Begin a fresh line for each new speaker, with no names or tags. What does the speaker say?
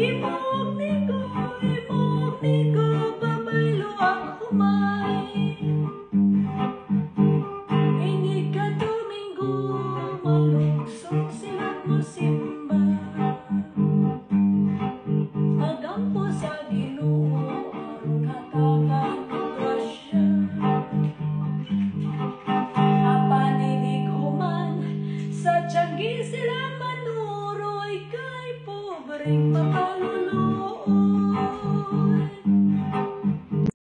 imog ni ko, babaylo ang humay. Inig ka Domingo, malugsok silang musimba. Agampo sa Ginoo, aron hatagan ang grasya. Apaninig human, sa tiyangi sila manuroy, kay pobreng makaluluoy.